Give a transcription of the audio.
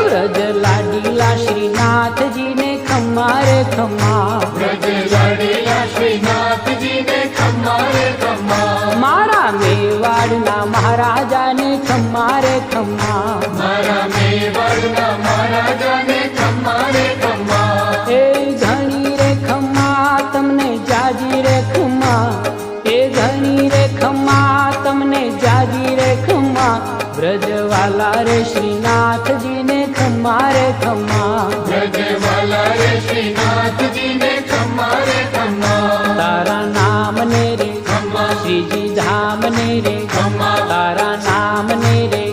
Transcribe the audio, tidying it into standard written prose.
व्रज लाडीला श्रीनाथ जी ने खम्मा रे खम्मा, व्रज लाडीला श्रीनाथ जी ने खम्मा रे खम्मा, मारा मेवाड़ना महाराजा ने खम्मा रे खम्मा, मारा मेवाड़ना महाराजा ने खम्मा रे खम्मा, ए घणी रे खम्मा तमने जाजी रे खम्मा, ए घणी रे खम्मा तमने जाजी रे खम्मा, ब्रजवाला रे श्रीनाथ जी ने खम्मा रे खम्मा, ब्रजवाला रे श्रीनाथ जी ने खम्मा रे खम्मा, तारा नाम ने रे खम्मा, श्रीजी धाम ने रे खम्मा, तारा नाम ने रे